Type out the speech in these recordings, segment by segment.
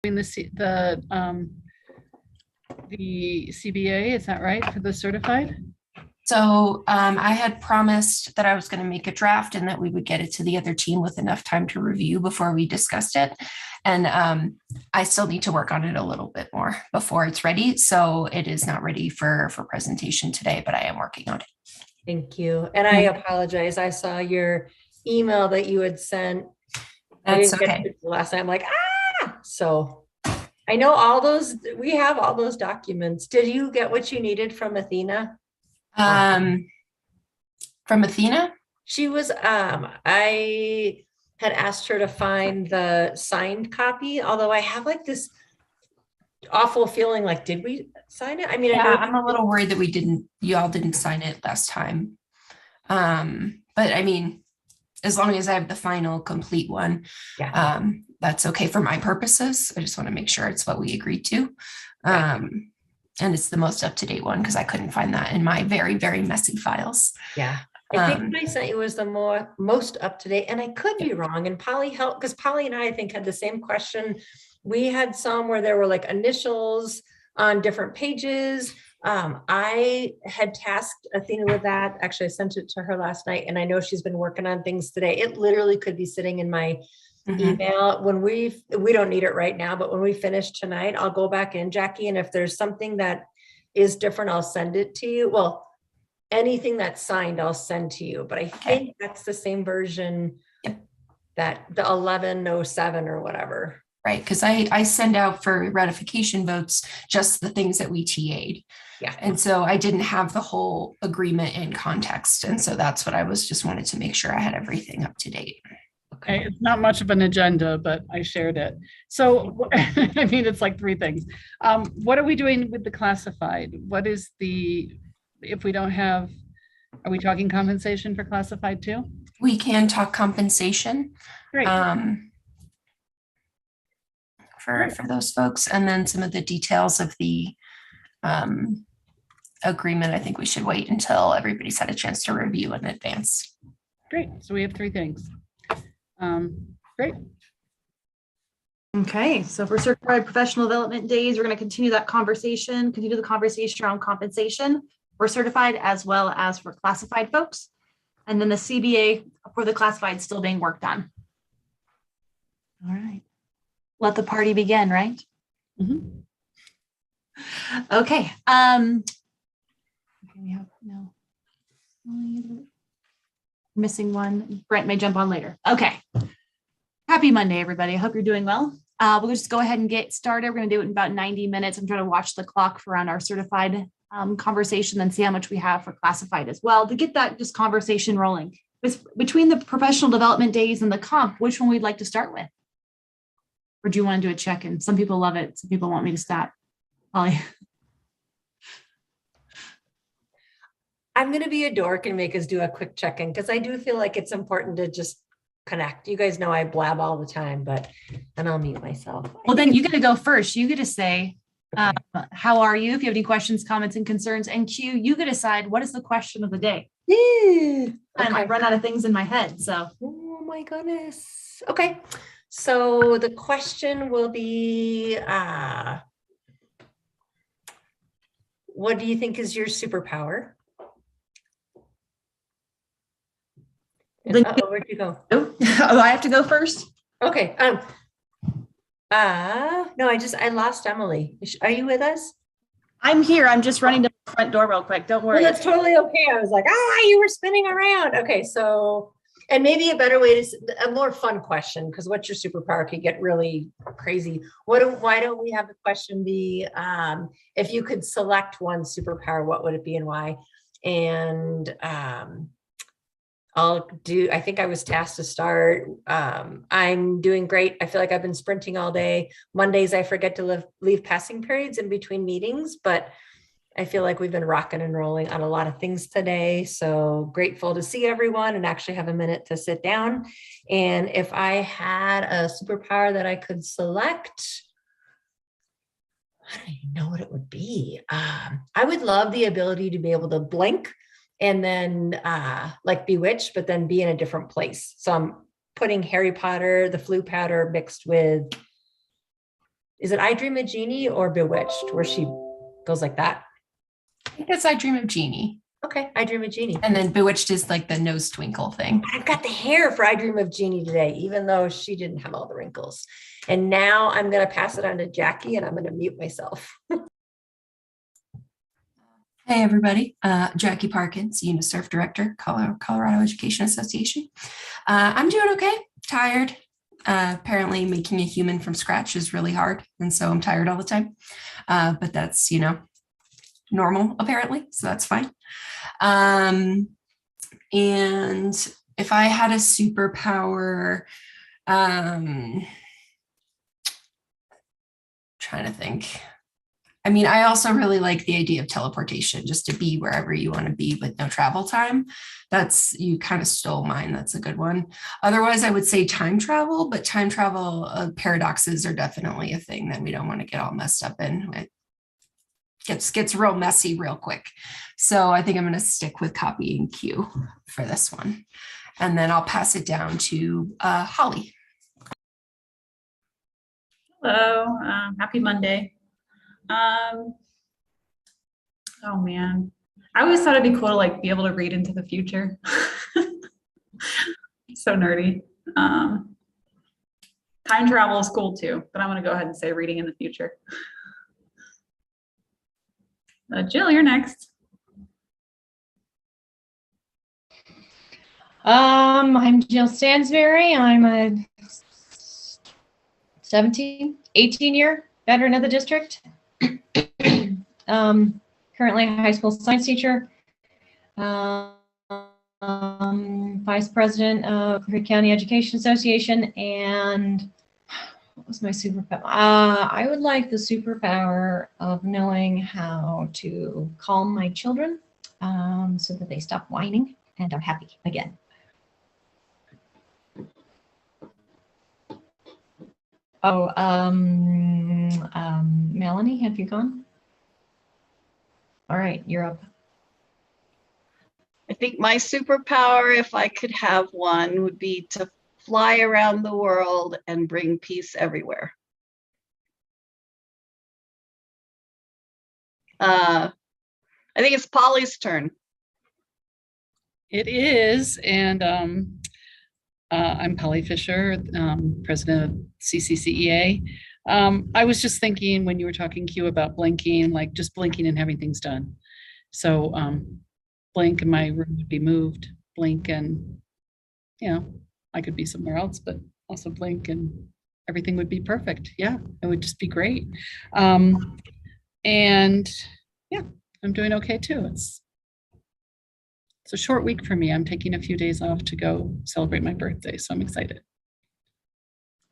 doing the CBA, is that right, for the certified? So I had promised that I was going to make a draft and that we would get it to the other team with enough time to review before we discussed it. And I still need to work on it a little bit more before it's ready. So it is not ready for presentation today, but I am working on it. Thank you. And I apologize. I saw your email that you had sent. That's I didn't okay. get it last night. I'm like, so I know all those, we have all those documents. Did you get what you needed from Athena? From Athena? She was, I had asked her to find the signed copy, although I have like this awful feeling like, did we sign it? I mean, Yeah, I know I'm a little worried that you all didn't sign it last time. But I mean, as long as I have the final complete one, yeah. That's okay for my purposes. I just want to make sure it's what we agreed to. Yeah. And it's the most up-to-date one because I couldn't find that in my very, very messy files. Yeah. I think what I sent you was the most up to date, and I could be wrong. And Polly helped because Polly and I think had the same question. We had some where there were like initials on different pages. I had tasked Athena with that. Actually, I sent it to her last night, and I know she's been working on things today. It literally could be sitting in my email when we don't need it right now, but when we finish tonight, I'll go back in, Jackie, and if there's something that is different, I'll send it to you. Well, anything that's signed, I'll send to you, but I think that's the same version that the 1107 or whatever. Right, because I send out for ratification votes just the things that we TA'd. Yeah. And so I didn't have the whole agreement in context. And so that's what I was just wanted to make sure I had everything up to date. Okay, it's not much of an agenda, but I shared it. So, I mean, it's like three things. What are we doing with the classified? What is if we don't have, are we talking compensation for classified too? We can talk compensation. Great. For those folks, and then some of the details of the agreement, I think we should wait until everybody's had a chance to review in advance. Great. So we have three things. Great. Okay, so for certified professional development days, we're going to continue the conversation around compensation for certified as well as for classified folks. And then the CBA for the classified still being worked on. All right. Let the party begin, right? Mm-hmm. Okay. We have missing one. Brent may jump on later. Okay. Happy Monday, everybody. I hope you're doing well. We'll just go ahead and get started. We're going to do it in about 90 minutes. I'm trying to watch the clock for around our certified conversation and see how much we have for classified as well to get that just conversation rolling. Between the professional development days and the comp, which one we'd like to start with? Or do you want to do a check-in? Some people love it. Some people want me to stop. Holly. I'm going to be a dork and make us do a quick check-in because I do feel like it's important to just connect. You guys know I blab all the time, but then I'll mute myself. Well, then you get to go first. You get to say, how are you? If you have any questions, comments, and concerns, and Q, you get to decide what is the question of the day. Yeah. And I run out of things in my head. So, oh my goodness. Okay. So the question will be, what do you think is your superpower? Where'd you go? oh, I have to go first? Okay. No, I lost Emily. Are you with us? I'm here. I'm just running to the front door real quick. Don't worry. Well, that's totally okay. I was like, you were spinning around. Okay. So, and maybe a better way a more fun question, because what's your superpower could get really crazy. Why don't we have the question be, if you could select one superpower, what would it be and why? And, I think I was tasked to start. I'm doing great. I feel like I've been sprinting all day. Mondays, I forget to leave passing periods in between meetings, but I feel like we've been rocking and rolling on a lot of things today. So grateful to see everyone and actually have a minute to sit down. And if I had a superpower that I could select, I don't even know what it would be. I would love the ability to be able to blink and then like Bewitched, but then be in a different place. So I'm putting Harry Potter, the Floo powder mixed with is it I Dream of Jeannie or Bewitched, where she goes like that? I think that's I Dream of Jeannie. Okay, I Dream of Jeannie. And then Bewitched is like the nose twinkle thing. I've got the hair for I Dream of Jeannie today, even though she didn't have all the wrinkles. And now I'm going to pass it on to Jackie, and I'm going to mute myself. Hey, everybody. Jackie Parkins, UNICEF Director, Colorado Education Association. I'm doing okay. Tired. Apparently making a human from scratch is really hard. And so I'm tired all the time. But that's, normal, apparently. So that's fine. And if I had a superpower, trying to think. I mean, I also really like the idea of teleportation, just to be wherever you want to be with no travel time. You kind of stole mine. That's a good one. Otherwise, I would say time travel, but time travel paradoxes are definitely a thing that we don't want to get all messed up in. It gets real messy real quick. So I think I'm going to stick with copy and cue for this one. And then I'll pass it down to Holly. Hello, happy Monday. Oh man, I always thought it'd be cool to like be able to read into the future. So nerdy. Time travel is cool too, but I'm gonna go ahead and say reading in the future. Jill, you're next. I'm Jill Stansberry. I'm a 18 year veteran of the district. Currently a high school science teacher, vice president of Creek County Education Association, and what was my superpower? I would like the superpower of knowing how to calm my children so that they stop whining and are happy again. Oh, Melanie, have you gone? All right, you're up. I think my superpower, if I could have one, would be to fly around the world and bring peace everywhere. I think it's Polly's turn. It is, and I'm Polly Fisher, president of CCCEA. I was just thinking when you were talking, Q, about blinking, like just blinking and having things done. So blink and my room would be moved, blink and, I could be somewhere else, but also blink and everything would be perfect. Yeah, it would just be great. And yeah, I'm doing okay too. It's a short week for me. I'm taking a few days off to go celebrate my birthday, so I'm excited.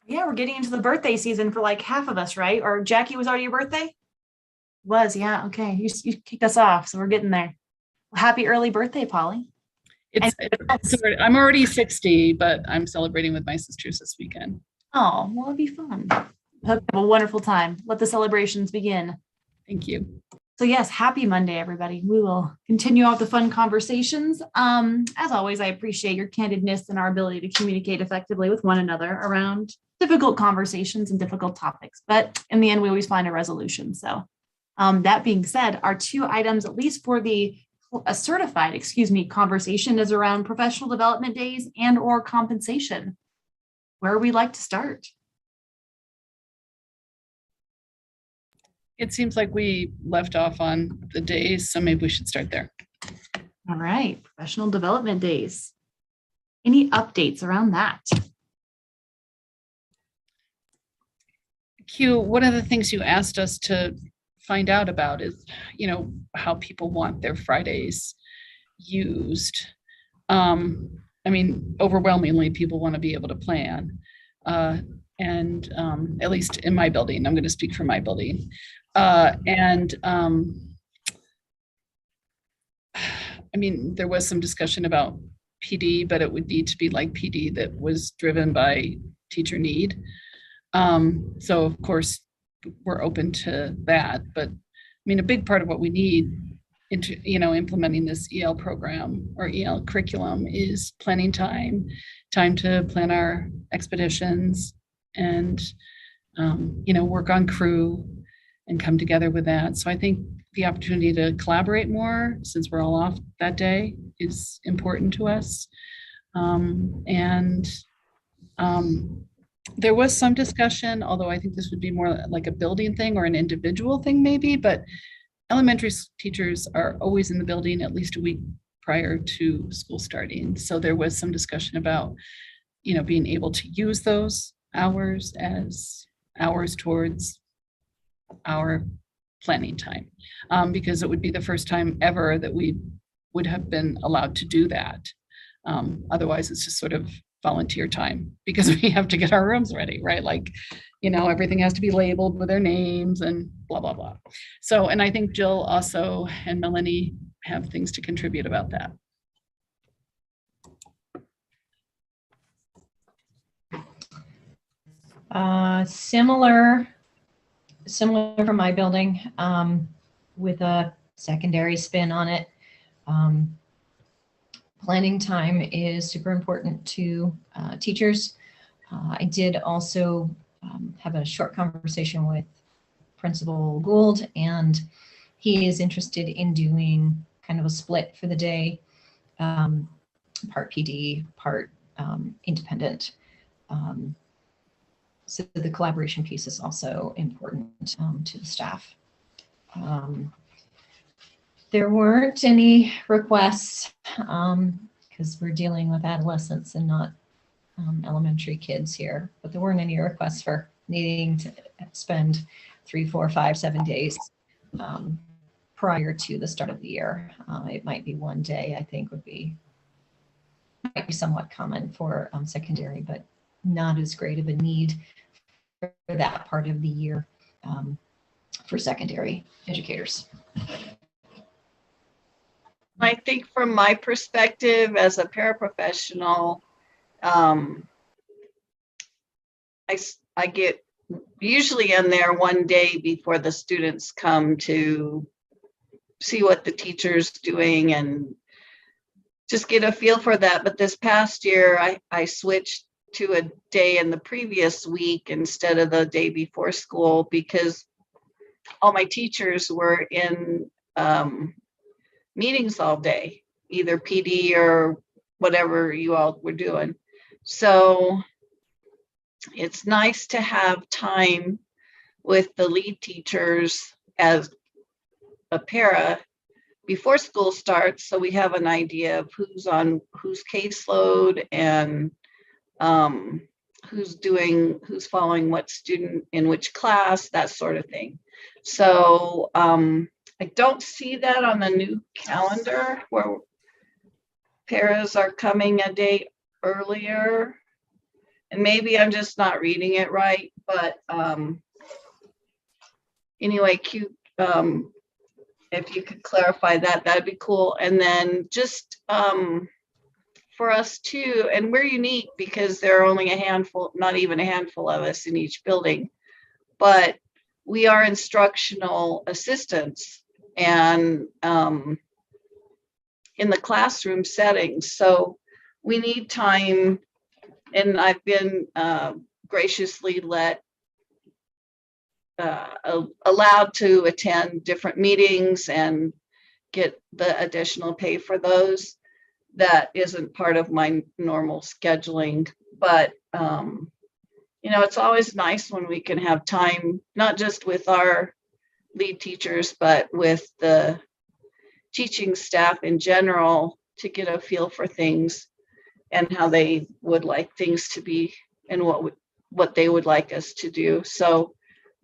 Yeah, we're getting into the birthday season for like half of us, right? Or Jackie, was already your birthday? Was, yeah. Okay. You kicked us off, so we're getting there. Well, happy early birthday, Polly. I'm already 60, but I'm celebrating with my sisters this weekend. Oh, well, it'd be fun. Hope you have a wonderful time. Let the celebrations begin. Thank you. So yes, happy Monday, everybody. We will continue out the fun conversations. As always, I appreciate your candidness and our ability to communicate effectively with one another around difficult conversations and difficult topics. But in the end, we always find a resolution. So that being said, our two items, at least for the certified, conversation, is around professional development days and or compensation. Where would we like to start? It seems like we left off on the days, so maybe we should start there. All right, professional development days. Any updates around that? Q, one of the things you asked us to find out about is, how people want their Fridays used. Overwhelmingly, people want to be able to plan. And at least in my building, I'm going to speak for my building. There was some discussion about PD, but it would need to be like PD that was driven by teacher need. So of course, we're open to that, but a big part of what we need into, implementing this EL program or EL curriculum is planning time to plan our expeditions and work on crew and come together with that. So I think the opportunity to collaborate more, since we're all off that day, is important to us. And there was some discussion, although I think this would be more like a building thing or an individual thing maybe, but elementary teachers are always in the building at least a week prior to school starting. So there was some discussion about, being able to use those hours as hours towards our planning time, because it would be the first time ever that we would have been allowed to do that. Otherwise, it's just sort of volunteer time because we have to get our rooms ready, right? Like, everything has to be labeled with their names and blah, blah, blah. So, and I think Jill also and Melanie have things to contribute about that. Similar for my building, with a secondary spin on it. Planning time is super important to teachers. I did also have a short conversation with Principal Gould, and he is interested in doing kind of a split for the day, part PD, part independent. So the collaboration piece is also important to the staff. There weren't any requests because we're dealing with adolescents and not elementary kids here, but there weren't any requests for needing to spend 3, 4, 5, 7 days prior to the start of the year. It might be one day, I think might be somewhat common for secondary, but not as great of a need for that part of the year for secondary educators. I think from my perspective as a paraprofessional, I get usually in there one day before the students come to see what the teacher's doing and just get a feel for that. But this past year, I switched to a day in the previous week instead of the day before school because all my teachers were in meetings all day, either PD or whatever you all were doing. So it's nice to have time with the lead teachers as a para before school starts, so we have an idea of who's on whose caseload and who's following what student in which class, that sort of thing. So I don't see that on the new calendar where paras are coming a day earlier. And maybe I'm just not reading it right, but anyway, if you could clarify that, that'd be cool. And then just for us too, and we're unique because there are only a handful, not even a handful of us in each building, but we are instructional assistants and in the classroom settings. So we need time, and I've been graciously allowed to attend different meetings and get the additional pay for those. That isn't part of my normal scheduling, but it's always nice when we can have time, not just with our lead teachers, but with the teaching staff in general to get a feel for things and how they would like things to be and what they would like us to do. So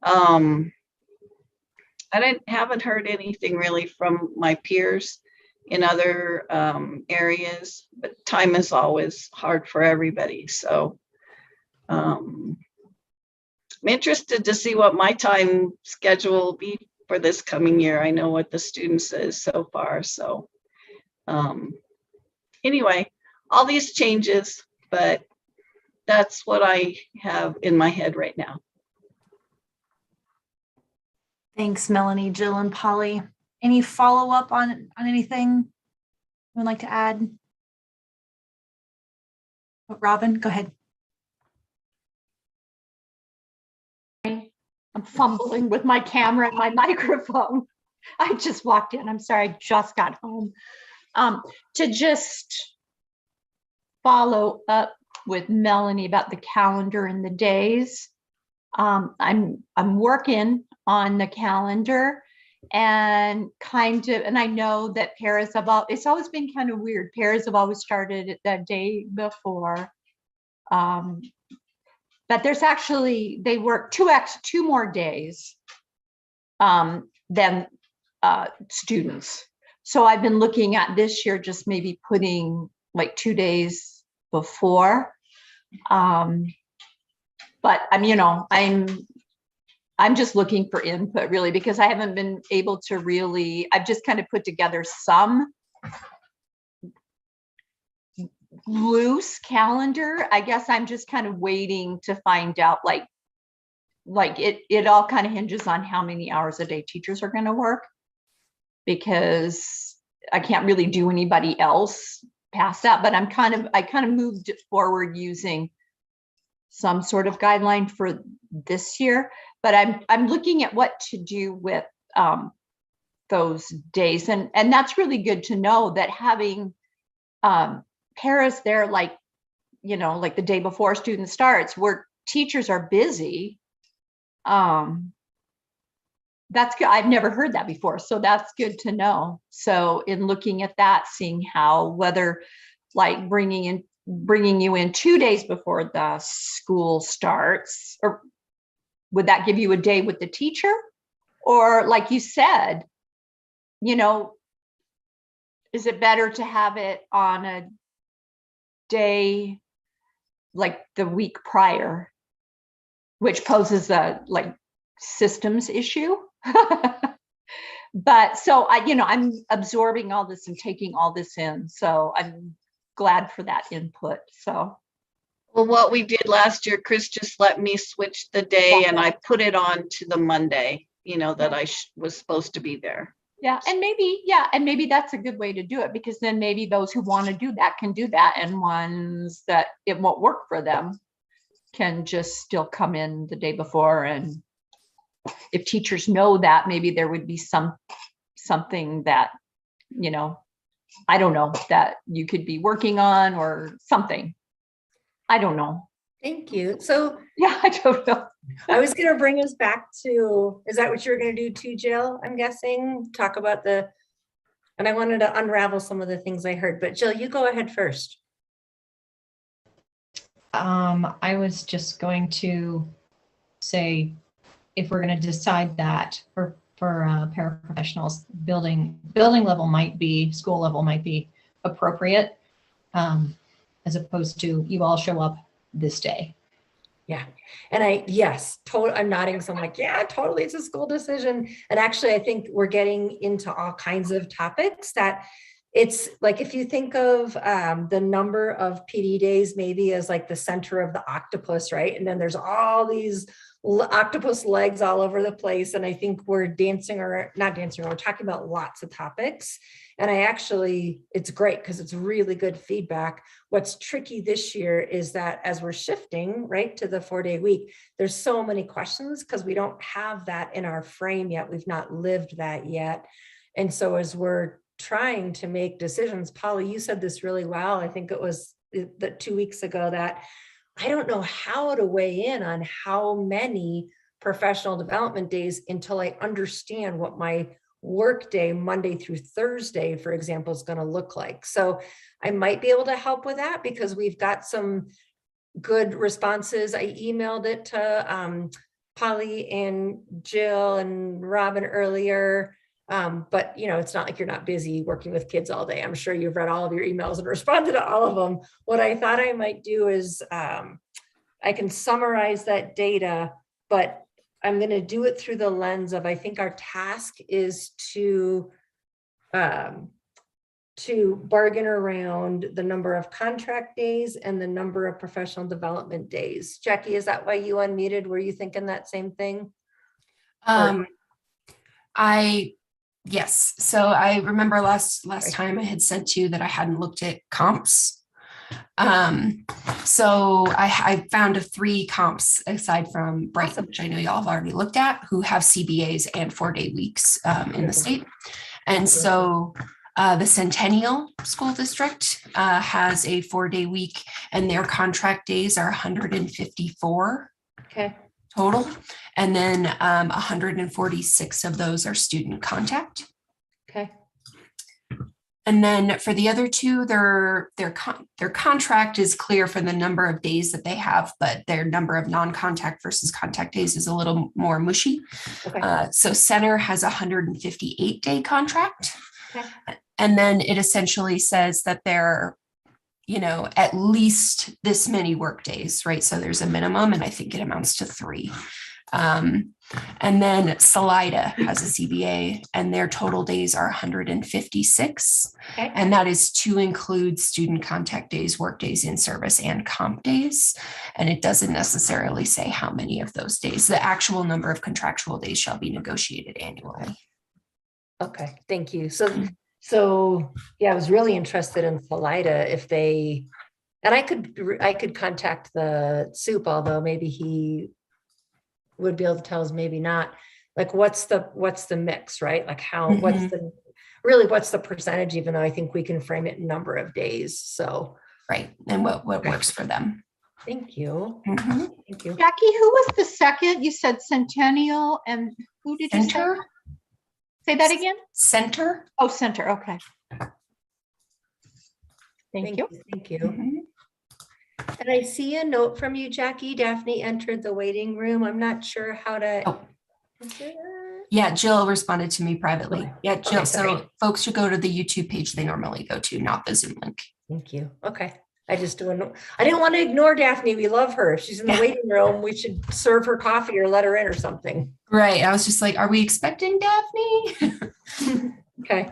I haven't heard anything really from my peers in other areas, but time is always hard for everybody. So I'm interested to see what my time schedule will be for this coming year. I know what the students is so far. So anyway, all these changes, but that's what I have in my head right now. Thanks, Melanie, Jill, and Polly. Any follow-up on anything you would like to add? Robin, go ahead. I'm fumbling with my camera and my microphone. I just walked in. I'm sorry, I just got home. To just follow up with Melanie about the calendar and the days. I'm working on the calendar and and I know that pairs it's always been kind of weird. Pairs have always started at that day before. But there's actually, they work two more days than students. So I've been looking at this year, just maybe putting like 2 days before. But I'm just looking for input really, because I haven't been able to really, I've just kind of put together some loose calendar. I guess I'm just kind of waiting to find out, like it all kind of hinges on how many hours a day teachers are going to work, because I can't really do anybody else past that. But I kind of moved it forward using some sort of guideline for this year. But I'm looking at what to do with those days, and that's really good to know that having Paris there, like the day before student starts, where teachers are busy. That's good. I've never heard that before, so that's good to know. So in looking at that, seeing whether like bringing you in 2 days before the school starts, or would that give you a day with the teacher? Or like you said, is it better to have it on a day like the week prior, which poses a systems issue? But so I'm absorbing all this and taking all this in. So I'm glad for that input. So. Well, what we did last year, Chris just let me switch the day and I put it on to the Monday, that I was supposed to be there. Yeah. And maybe that's a good way to do it, because then maybe those who want to do that can do that. And ones that it won't work for them can just still come in the day before. And if teachers know that, maybe there would be something that, I don't know, that you could be working on or something. I don't know. Thank you. So yeah, I don't know. I was going to bring us back to, is that what you were going to do too, Jill? I'm guessing, talk about and I wanted to unravel some of the things I heard, but Jill, you go ahead first. I was just going to say, if we're going to decide that for paraprofessionals, building level school level might be appropriate, as opposed to you all show up this day. Yeah. And yes, totally. I'm nodding. So I'm like, yeah, totally. It's a school decision. And actually, I think we're getting into all kinds of topics that it's like, if you think of the number of PD days, maybe as like the center of the octopus, right? And then there's all these octopus legs all over the place. And I think we're not dancing around, we're talking about lots of topics. And it's great because it's really good feedback. What's tricky this year is that as we're shifting right to the 4-day week, there's so many questions because we don't have that in our frame yet. We've not lived that yet. And so as we're trying to make decisions, Polly, you said this really well. I think it was 2 weeks ago that I don't know how to weigh in on how many professional development days until I understand what my work day Monday through Thursday, for example, is going to look like. So I might be able to help with that because we've got some good responses. I emailed it to Polly and Jill and Robin earlier. But it's not like you're not busy working with kids all day. I'm sure you've read all of your emails and responded to all of them. What I thought I might do is I can summarize that data, but I'm going to do it through the lens of, I think our task is to bargain around the number of contract days and the number of professional development days. Jackie, is that why you unmuted? Were you thinking that same thing? Yes. So I remember last time I had said to you that I hadn't looked at comps. So I found 3 comps aside from Brighton, which I know y'all have already looked at, who have CBAs and 4-day weeks in the state. And so the Centennial School District has a 4-day week, and their contract days are 154 Okay. total. And then 146 of those are student contact. Okay. And then for the other 2, their contract is clear for the number of days that they have, but their number of non-contact versus contact days is a little more mushy. Okay. So Center has a 158-day contract. Okay. And then it essentially says that they're, at least this many work days, right? So there's a minimum, and I think it amounts to 3. And then Salida has a CBA, and their total days are 156. Okay. And that is to include student contact days, work days in service, and comp days. And it doesn't necessarily say how many of those days. The actual number of contractual days shall be negotiated annually. Okay, thank you. So yeah, I was really interested in Salida if they, and I could contact the soup, although maybe he would be able to tell us, maybe not. Like, what's the mix, right? Like what's the percentage, even though I think we can frame it in number of days. So. Right. And what works for them. Thank you. Mhm. Thank you. Jackie, who was the second? You said Centennial, and who did you say? Center? Say that again? Center? Oh, Center, okay. Thank you. Thank you. Mhm. And I see a note from you, Jackie. Daphne entered the waiting room. I'm not sure how to. Oh. Yeah, Jill responded to me privately. Okay. Yeah, Jill. Okay, So sorry. folks should go to the YouTube page they normally go to, not the Zoom link. Thank you. Okay. I didn't want to ignore Daphne. We love her. If she's in the waiting room, we should serve her coffee or let her in or something. Right. I was just like, are we expecting Daphne? Okay.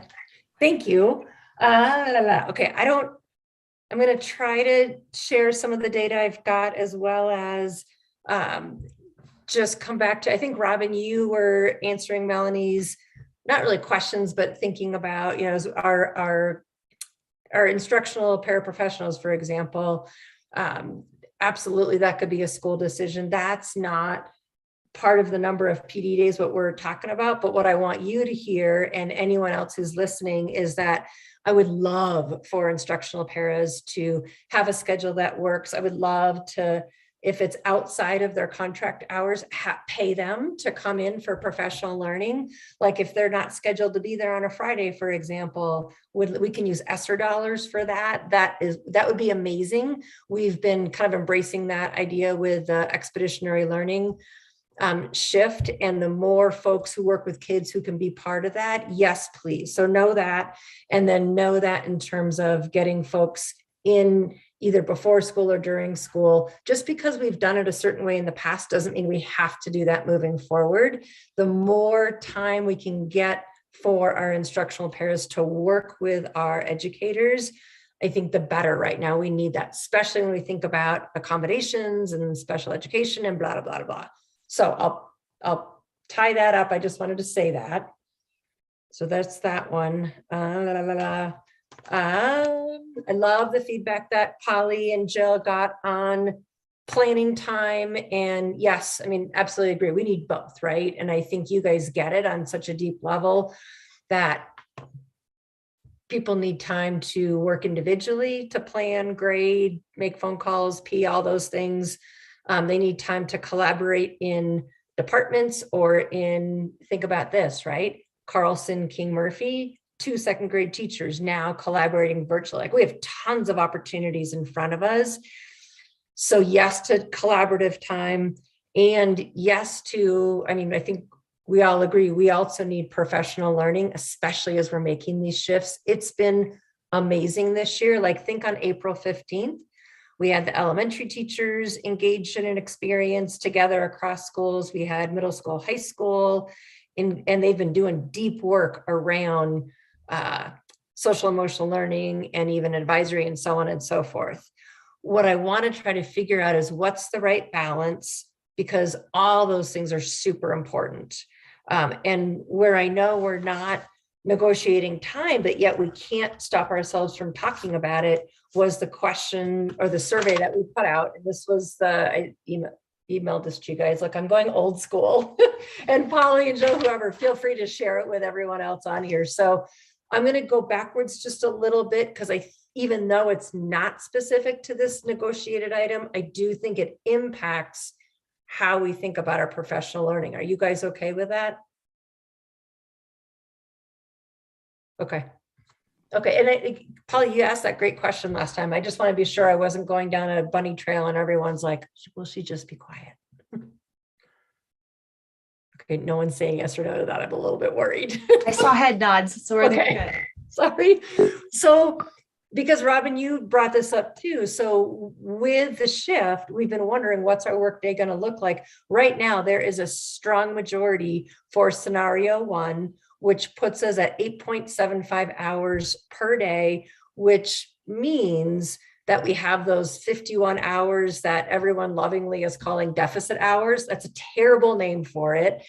Thank you. Okay. I'm going to try to share some of the data I've got, as well as just come back to, I think, Robin, you were answering Melanie's, not really questions, but thinking about, our instructional paraprofessionals, for example. Absolutely, that could be a school decision. That's not part of the number of PD days, what we're talking about. But what I want you to hear, and anyone else who's listening, is that I would love for instructional paras to have a schedule that works. I would love to, if it's outside of their contract hours, pay them to come in for professional learning. Like if they're not scheduled to be there on a Friday, for example, we can use ESSER dollars for that. That would be amazing. We've been kind of embracing that idea with expeditionary learning shift, and the more folks who work with kids who can be part of that, yes, please. So know that, and then know that in terms of getting folks in either before school or during school. Just because we've done it a certain way in the past doesn't mean we have to do that moving forward. The more time we can get for our instructional paras to work with our educators, I think the better. Right now, we need that, especially when we think about accommodations and special education and blah, blah, blah, blah. So I'll tie that up. I just wanted to say that. So that's that one. I love the feedback that Polly and Jill got on planning time. And yes, I mean, absolutely agree. We need both, right? And I think you guys get it on such a deep level that people need time to work individually, to plan, grade, make phone calls, pee, all those things. They need time to collaborate in departments or think about this, right? Carlson, King Murphy, 2 second grade teachers now collaborating virtually. Like, we have tons of opportunities in front of us. So yes to collaborative time, and yes to, I mean, I think we all agree, we also need professional learning, especially as we're making these shifts. It's been amazing this year. Like, think on April 15th. We had the elementary teachers engaged in an experience together across schools. We had middle school, high school, and they've been doing deep work around social emotional learning and even advisory and so on and so forth. What I want to try to figure out is what's the right balance, because all those things are super important. And where I know we're not negotiating time, but yet we can't stop ourselves from talking about it, was the question or the survey that we put out. And this was I emailed this to you guys. Look, I'm going old school. And Polly and Joe, whoever, feel free to share it with everyone else on here. So I'm going to go backwards just a little bit, because even though it's not specific to this negotiated item, I do think it impacts how we think about our professional learning. Are you guys okay with that? Okay. Okay. And Polly, you asked that great question last time. I just want to be sure I wasn't going down a bunny trail and everyone's like, will she just be quiet? Okay. No one's saying yes or no to that. I'm a little bit worried. I saw head nods, so we're Okay. Sorry. So, because Robin, you brought this up too. So with the shift, we've been wondering, what's our workday going to look like? Right now, there is a strong majority for scenario 1, which puts us at 8.75 hours per day, which means that we have those 51 hours that everyone lovingly is calling deficit hours. That's a terrible name for it.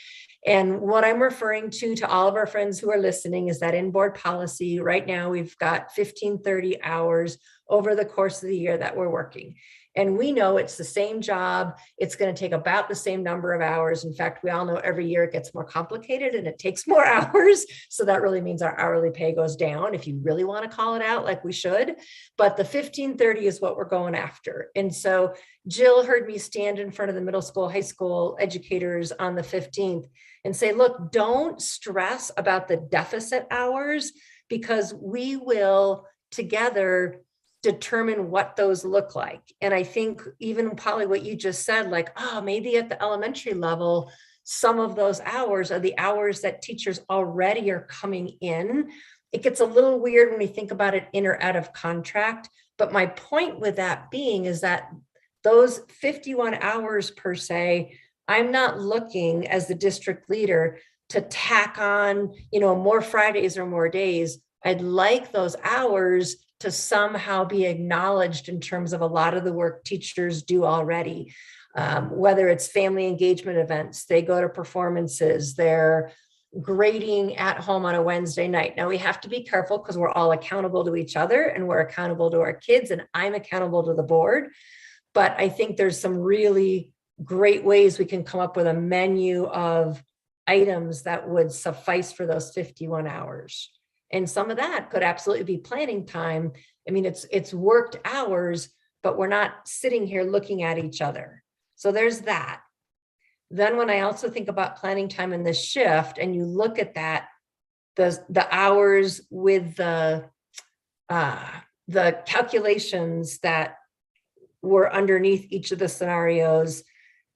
And what I'm referring to all of our friends who are listening, is that in board policy right now, we've got 1530 hours over the course of the year that we're working. And we know it's the same job. It's going to take about the same number of hours. In fact, we all know every year it gets more complicated and it takes more hours. So that really means our hourly pay goes down, if you really want to call it out like we should. But the 1530 is what we're going after. And so Jill heard me stand in front of the middle school, high school educators on the 15th and say, look, don't stress about the deficit hours, because we will together determine what those look like. And I think even Polly, what you just said, like, oh, maybe at the elementary level, some of those hours are the hours that teachers already are coming in. It gets a little weird when we think about it in or out of contract. But my point with that being is that those 51 hours per se, I'm not looking as the district leader to tack on, more Fridays or more days. I'd like those hours to somehow be acknowledged in terms of a lot of the work teachers do already, whether it's family engagement events, they go to performances, they're grading at home on a Wednesday night. Now we have to be careful, because we're all accountable to each other and we're accountable to our kids, and I'm accountable to the board. But I think there's some really great ways we can come up with a menu of items that would suffice for those 51 hours. And some of that could absolutely be planning time. I mean, it's worked hours, but we're not sitting here looking at each other. So there's that. Then when I also think about planning time in this shift, and you look at that, the hours with the calculations that were underneath each of the scenarios,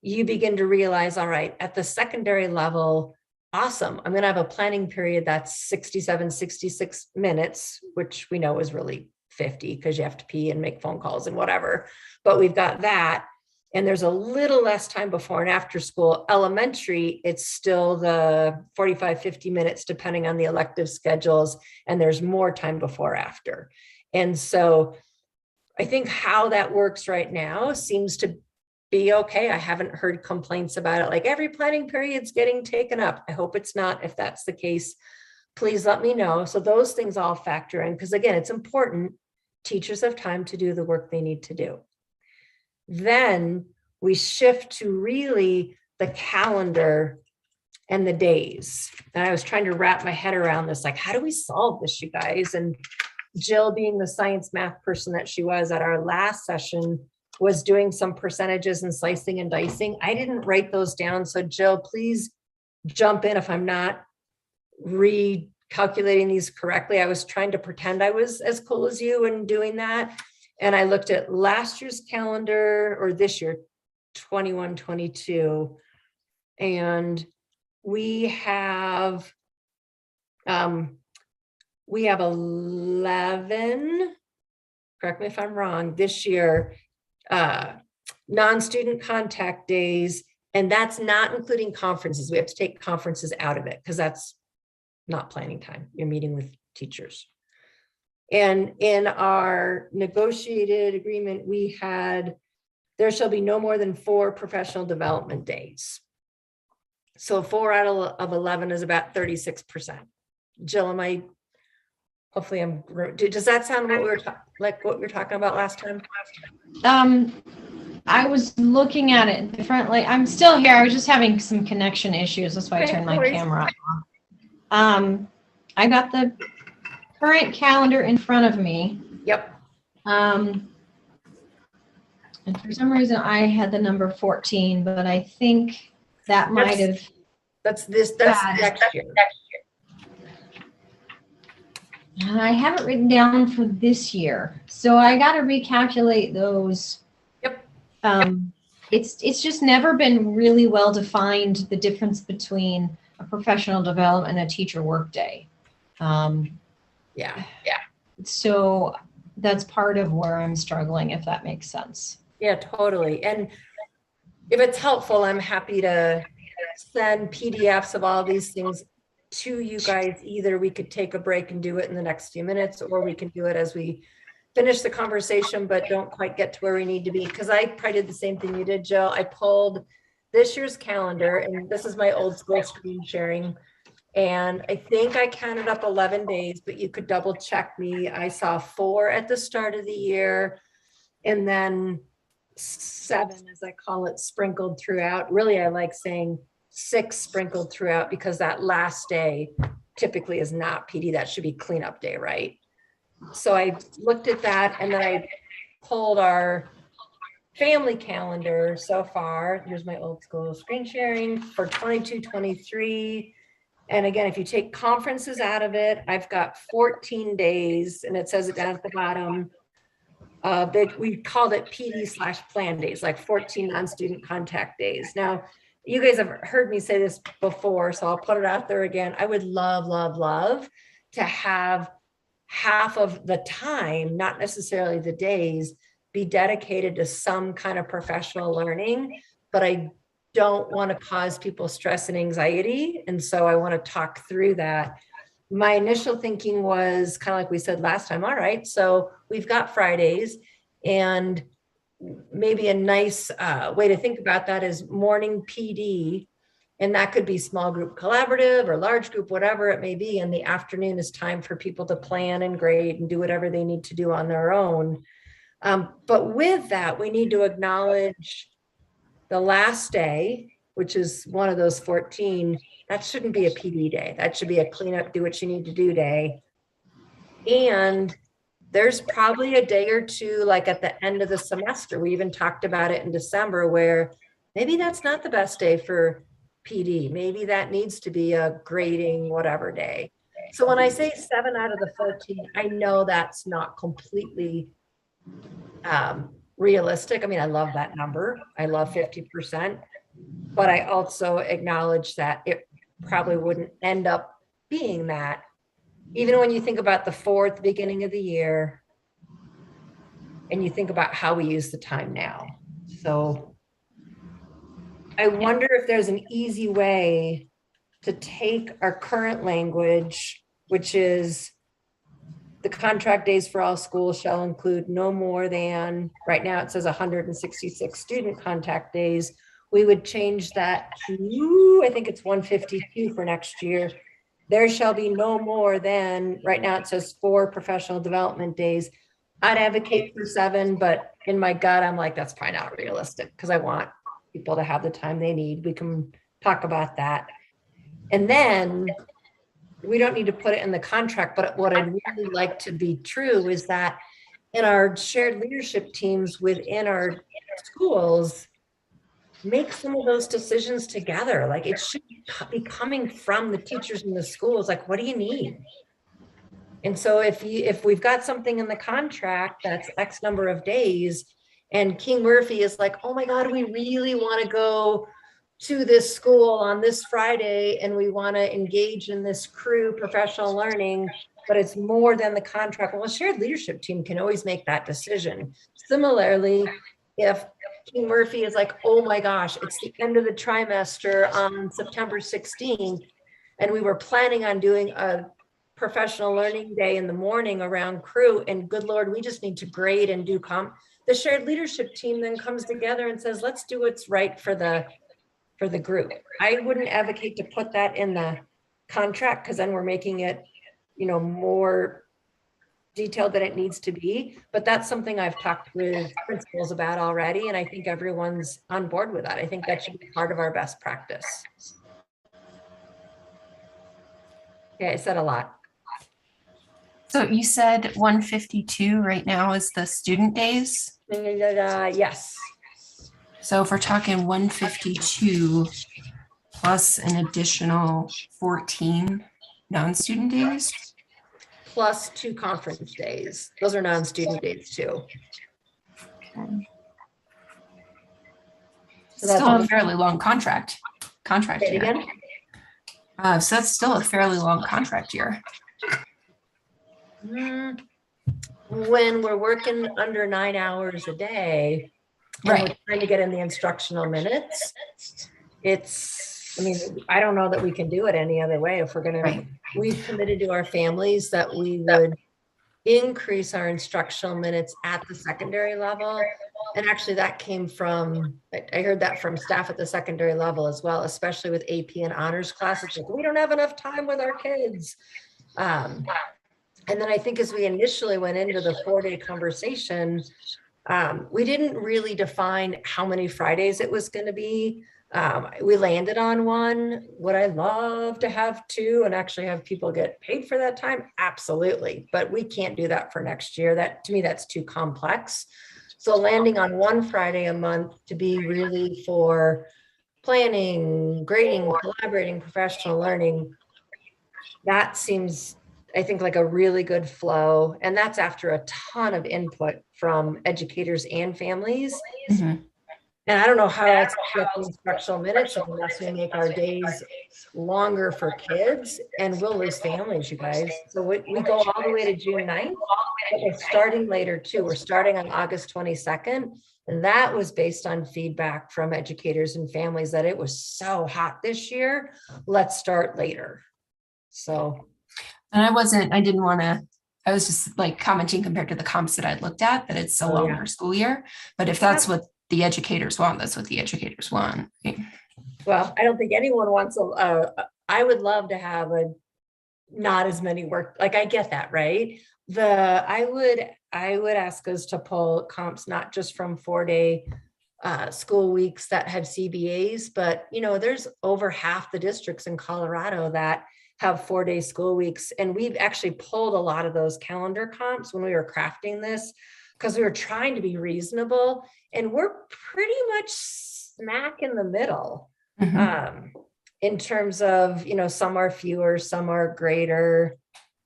you begin to realize, all right, at the secondary level, awesome, I'm going to have a planning period that's 67, 66 minutes, which we know is really 50 because you have to pee and make phone calls and whatever. But we've got that. And there's a little less time before and after school. Elementary, it's still the 45, 50 minutes, depending on the elective schedules. And there's more time before after. And so I think how that works right now seems to be okay. I haven't heard complaints about it, like every planning period's getting taken up. I hope it's not. If that's the case, please let me know. So those things all factor in, because again, it's important. Teachers have time to do the work they need to do. Then we shift to really the calendar and the days. And I was trying to wrap my head around this, like, how do we solve this, you guys? And Jill, being the science math person that she was at our last session, was doing some percentages and slicing and dicing. I didn't write those down. So Jill, please jump in if I'm not recalculating these correctly. I was trying to pretend I was as cool as you and doing that. And I looked at last year's calendar, or this year, 21, 22. And we have 11, correct me if I'm wrong, this year, non-student contact days, and that's not including conferences. We have to take conferences out of it because that's not planning time. You're meeting with teachers. And in our negotiated agreement, we had, there shall be no more than 4 professional development days. So 4 out of 11 is about 36%. Jill, hopefully does that sound what we were like what we were talking about last time? I was looking at it differently. I'm still here. I was just having some connection issues. That's why I Okay, turned no my worries. camera off. I got the current calendar in front of me. Yep. And for some reason I had the number 14, but I think that might have. That's Got it. next year. And I have it written down for this year. So I got to recalculate those. Yep. It's just never been really well defined, the difference between a professional development and a teacher workday. Yeah. So that's part of where I'm struggling, if that makes sense. Yeah, totally. And if it's helpful, I'm happy to send PDFs of all these things to you guys. Either we could take a break and do it in the next few minutes, or we can do it as we finish the conversation, but don't quite get to where we need to be. Because I probably did the same thing you did, Jill. I pulled this year's calendar, and this is my old school screen sharing. And I think I counted up 11 days, but you could double check me. I saw 4 at the start of the year, and then 7, as I call it, sprinkled throughout. Really, I like saying 6 sprinkled throughout, because that last day typically is not PD. That should be cleanup day, right? So I looked at that, and then I pulled our family calendar so far. Here's my old school screen sharing for 22-23. And again, if you take conferences out of it, I've got 14 days, and it says it down at the bottom. We called it PD/plan days, like 14 non-student contact days. Now, you guys have heard me say this before, so I'll put it out there again. I would love to have half of the time, not necessarily the days, be dedicated to some kind of professional learning, but I don't want to cause people stress and anxiety. And so I want to talk through that. My initial thinking was kind of like we said last time. All right, so we've got Fridays, and maybe a nice way to think about that is morning PD. And that could be small group collaborative or large group, whatever it may be. And the afternoon is time for people to plan and grade and do whatever they need to do on their own. But with that, we need to acknowledge the last day, which is one of those 14, that shouldn't be a PD day. That should be a cleanup, do what you need to do day. And there's probably a day or two, like at the end of the semester, we even talked about it in December, where maybe that's not the best day for PD. Maybe that needs to be a grading, whatever day. So when I say 7 out of the 14, I know that's not completely realistic. I mean, I love that number. I love 50%, but I also acknowledge that it probably wouldn't end up being that. Even when you think about the 4 at the beginning of the year, and you think about how we use the time now. So I wonder if there's an easy way to take our current language, which is the contract days for all schools shall include no more than, right now it says 166 student contact days. We would change that to, I think it's 152 for next year. There shall be no more than, right now it says 4 professional development days. I'd advocate for 7, but in my gut, I'm like, that's probably not realistic, because I want people to have the time they need. We can talk about that. And then we don't need to put it in the contract, but what I'd really like to be true is that in our shared leadership teams within our schools, make some of those decisions together. Like, it should be coming from the teachers in the schools. Like, what do you need? And so if we've got something in the contract that's X number of days, and King Murphy is like, oh my God, we really want to go to this school on this Friday, and we want to engage in this crew professional learning, but it's more than the contract. Well, a shared leadership team can always make that decision. Similarly, if King Murphy is like, oh my gosh, it's the end of the trimester on September 16th, and we were planning on doing a professional learning day in the morning around crew, and good Lord, we just need to grade and do the shared leadership team then comes together and says, let's do what's right for the group. I wouldn't advocate to put that in the contract, because then we're making it, more detailed than it needs to be. But that's something I've talked with principals about already, and I think everyone's on board with that. I think that should be part of our best practice. Okay, I said a lot. So you said 152 right now is the student days. Yes. So if we're talking 152 plus an additional 14 non-student days. Plus 2 conference days. Those are non-student days too. So that's Still a fairly long contract Say it year. again. So that's still a fairly long contract year. When we're working under 9 hours a day, and we're Right. trying to get in the instructional minutes, I don't know that we can do it any other way. If we're gonna, Right. we've committed to our families that we would increase our instructional minutes at the secondary level. And actually that came from, I heard that from staff at the secondary level as well, especially with AP and honors classes. Like, we don't have enough time with our kids. And then I think as we initially went into the 4-day conversation, we didn't really define how many Fridays it was going to be. We landed on 1. Would I love to have 2 and actually have people get paid for that time? Absolutely. But we can't do that for next year. That, to me, that's too complex. So landing on 1 Friday a month to be really for planning, grading, collaborating, professional learning, that seems, I think, like a really good flow. And that's after a ton of input from educators and families. Mhm. And I don't know how else to get the instructional minutes unless we make our days longer for kids, and we'll lose families, you guys. So we go all the way to June 9th, but we're starting later too. We're starting on August 22nd. And that was based on feedback from educators and families that it was so hot this year. Let's start later. So. And I was just like commenting compared to the comps that I'd looked at, that it's a Oh, yeah. longer school year. But if that's what the educators want, that's what the educators want. Well, I don't think anyone wants I would love to have not as many work, like I get that, right? I would ask us to pull comps, not just from 4-day school weeks that have CBAs, but there's over half the districts in Colorado that have 4-day school weeks. And we've actually pulled a lot of those calendar comps when we were crafting this, because we were trying to be reasonable, and we're pretty much smack in the middle. Mhm. In terms of, some are fewer, some are greater,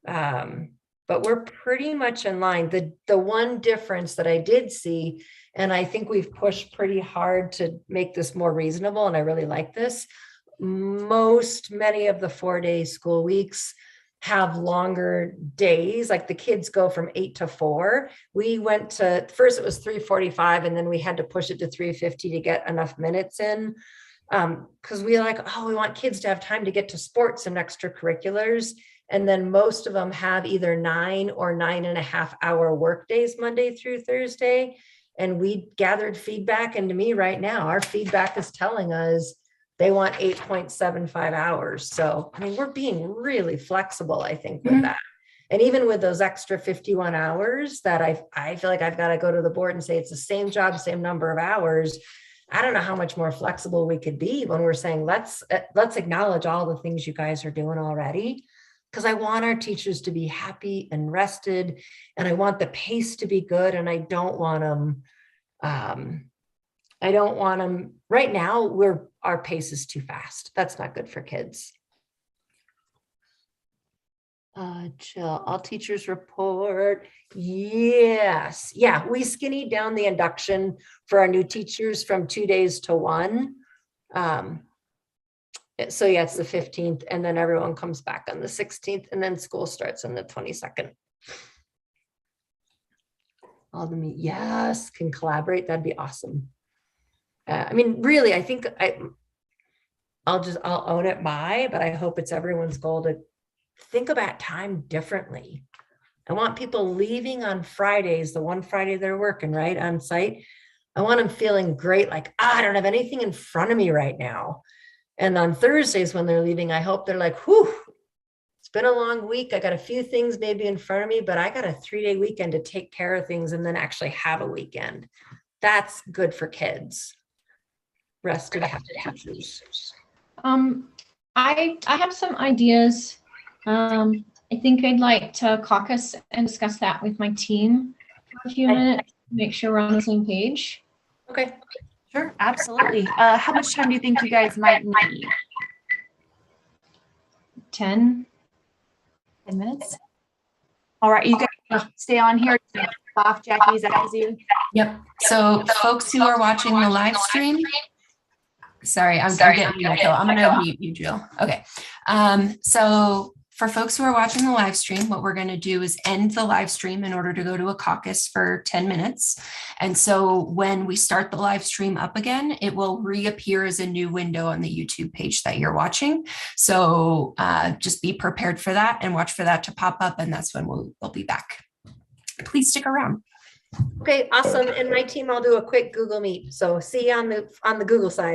but we're pretty much in line. The one difference that I did see, and I think we've pushed pretty hard to make this more reasonable, and I really like this, many of the 4-day school weeks have longer days. Like the kids go from 8 to 4. We went to, first it was 3:45, and then we had to push it to 3:50 to get enough minutes in. Because we want kids to have time to get to sports and extracurriculars. And then most of them have either 9 or 9.5 hour work days, Monday through Thursday. And we gathered feedback. And to me right now, our feedback is telling us they want 8.75 hours. So, we're being really flexible, I think, with that. And even with those extra 51 hours that I feel like I've got to go to the board and say, it's the same job, same number of hours. I don't know how much more flexible we could be when we're saying, let's acknowledge all the things you guys are doing already. Because I want our teachers to be happy and rested, and I want the pace to be good. And I don't want them, right now, our pace is too fast. That's not good for kids. Jill, all teachers report. Yes. Yeah, we skinnied down the induction for our new teachers from 2 days to 1. So yeah, it's the 15th, and then everyone comes back on the 16th, and then school starts on the 22nd. All of them, yes, can collaborate. That'd be awesome. Really, I think I'll own it but I hope it's everyone's goal to think about time differently. I want people leaving on Fridays, the one Friday they're working, right, on site. I want them feeling great, like, I don't have anything in front of me right now. And on Thursdays when they're leaving, I hope they're like, whew, it's been a long week. I got a few things maybe in front of me, but I got a 3-day weekend to take care of things and then actually have a weekend. That's good for kids. Rest of the teachers. I have some ideas. I think I'd like to caucus and discuss that with my team for a few minutes, make sure we're on the same page. Okay. Sure, absolutely. How much time do you think you guys might need? 10. 10 minutes? All right, you guys stay on here. Off, Jackie, is that as you? Yep. So folks who are watching the live stream, sorry, I'm getting you, Jill. I'm gonna mute you, Jill. Okay. So for folks who are watching the live stream, what we're going to do is end the live stream in order to go to a caucus for 10 minutes. And so when we start the live stream up again, it will reappear as a new window on the YouTube page that you're watching. So just be prepared for that and watch for that to pop up. And that's when we'll be back. Please stick around. Okay, awesome. And my team, I'll do a quick Google Meet. So see you on the Google side.